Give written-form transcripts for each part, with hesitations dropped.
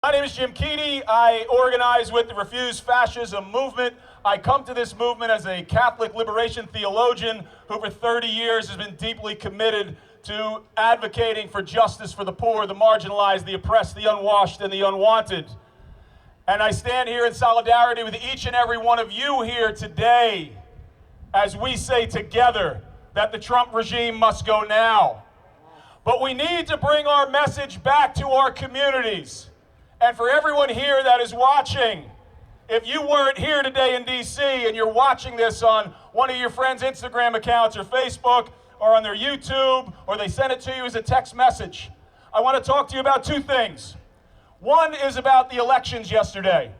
My name is Jim Keady. I organize with the Refuse Fascism movement. I come to this movement as a Catholic liberation theologian who for 30 years has been deeply committed to advocating for justice for the poor, the marginalized, the oppressed, the unwashed, and the unwanted. And I stand here in solidarity with each and every one of you here today as we say together that the Trump regime must go now. But we need to bring our message back to our communities. And for everyone here that is watching, if you weren't here today in D.C. and you're watching this on one of your friends' Instagram accounts or Facebook or on their YouTube, or they sent it to you as a text message, I want to talk to you about two things. One is about the elections yesterday.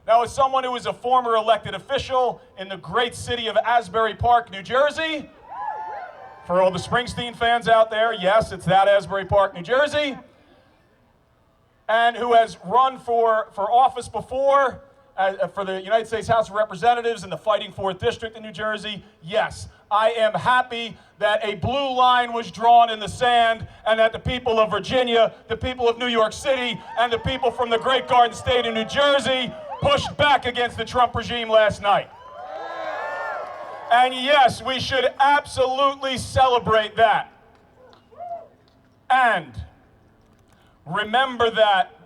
Now, as someone who is a former elected official in the great city of Asbury Park, New Jersey, for all the Springsteen fans out there, yes, it's that Asbury Park, New Jersey, and who has run for office before for the United States House of Representatives in the Fighting 4th District in New Jersey, yes, I am happy that a blue line was drawn in the sand and that the people of Virginia, the people of New York City, and the people from the great Garden State of New Jersey pushed back against the Trump regime last night. And yes, we should absolutely celebrate that. And remember that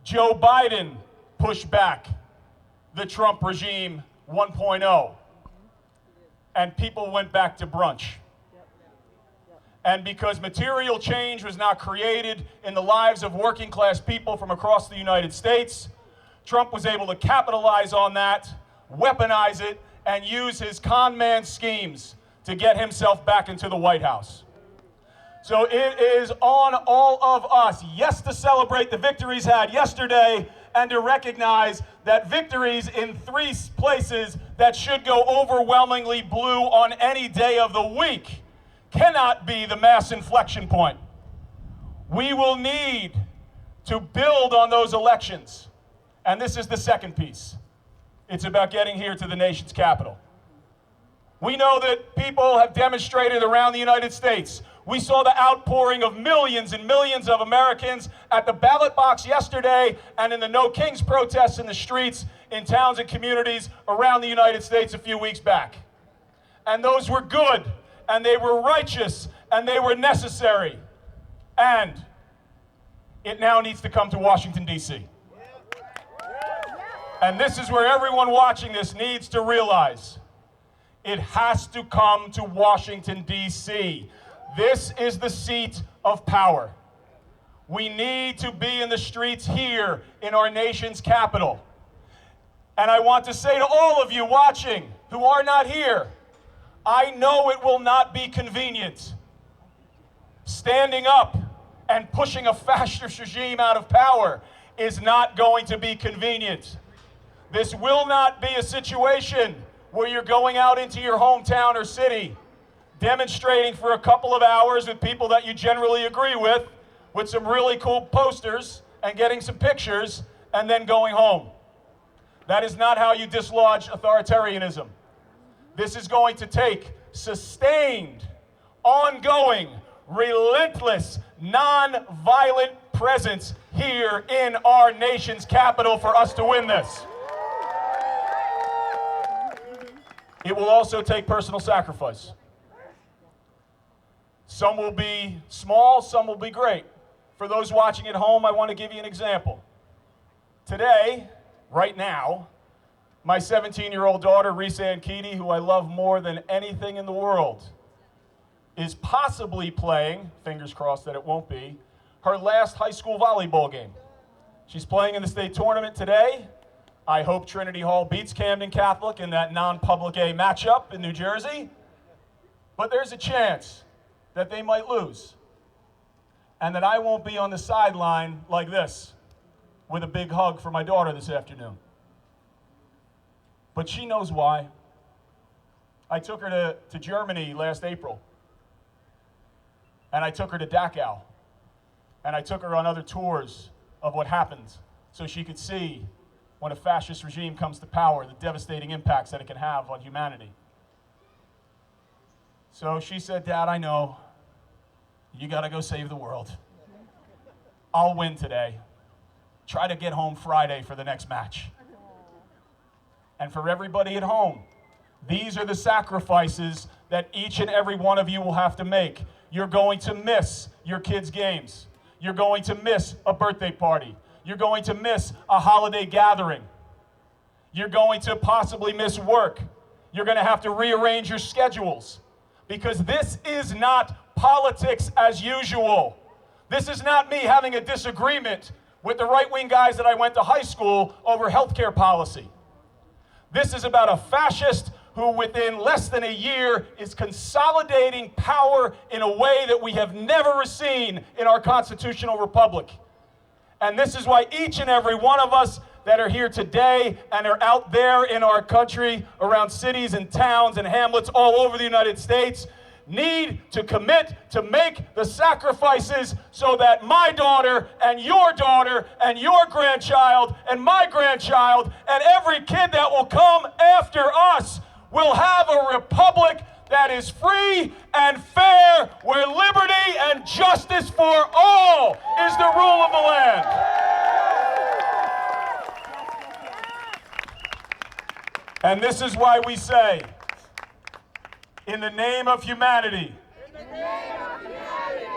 Joe Biden pushed back the Trump regime 1.0, and people went back to brunch. And because material change was not created in the lives of working class people from across the United States, Trump was able to capitalize on that, weaponize it, and use his con man schemes to get himself back into the White House. So it is on all of us, yes, to celebrate the victories had yesterday and to recognize that victories in three places that should go overwhelmingly blue on any day of the week cannot be the mass inflection point. We will need to build on those elections. And this is the second piece. It's about getting here to the nation's capital. We know that people have demonstrated around the United States. We saw the outpouring of millions and millions of Americans at the ballot box yesterday and in the No Kings protests in the streets in towns and communities around the United States a few weeks back. And those were good, and they were righteous, and they were necessary. And it now needs to come to Washington, D.C. And this is where everyone watching this needs to realize it has to come to Washington, D.C. This is the seat of power. We need to be in the streets here in our nation's capital. And I want to say to all of you watching who are not here, I know it will not be convenient. Standing up and pushing a fascist regime out of power is not going to be convenient. This will not be a situation where you're going out into your hometown or city, demonstrating for a couple of hours with people that you generally agree with some really cool posters and getting some pictures, and then going home. That is not how you dislodge authoritarianism. This is going to take sustained, ongoing, relentless, non-violent presence here in our nation's capital for us to win this. It will also take personal sacrifice. Some will be small, some will be great. For those watching at home, I want to give you an example. Today, right now, my 17-year-old daughter, Risa Keady, who I love more than anything in the world, is possibly playing, fingers crossed that it won't be, her last high school volleyball game. She's playing in the state tournament today. I hope Trinity Hall beats Camden Catholic in that non-public A matchup in New Jersey. But there's a chance that they might lose, and that I won't be on the sideline like this with a big hug for my daughter this afternoon. But she knows why. I took her to Germany last April, and I took her to Dachau, and I took her on other tours of what happens so she could see when a fascist regime comes to power, the devastating impacts that it can have on humanity. So she said, "Dad, I know. You got to go save the world. I'll win today. try to get home Friday for the next match. And for everybody at home, these are the sacrifices that each and every one of you will have to make. You're going to miss your kids' games. You're going to miss a birthday party. You're going to miss a holiday gathering. You're going to possibly miss work. You're going to have to rearrange your schedules, because this is not politics as usual. This is not me having a disagreement with the right-wing guys that I went to high school over healthcare policy. This is about a fascist who within less than a year is consolidating power in a way that we have never seen in our constitutional republic. And this is why each and every one of us that are here today and are out there in our country, around cities and towns and hamlets all over the United States, need to commit to make the sacrifices so that my daughter and your grandchild and my grandchild and every kid that will come after us will have a republic that is free and fair, where liberty and justice for all is the rule of the land. And this is why we say, in the name of humanity,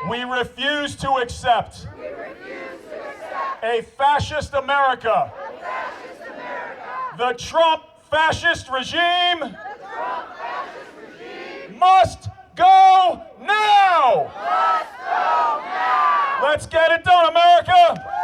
we refuse to accept a fascist America. The Trump fascist regime must go now. Let's get it done, America.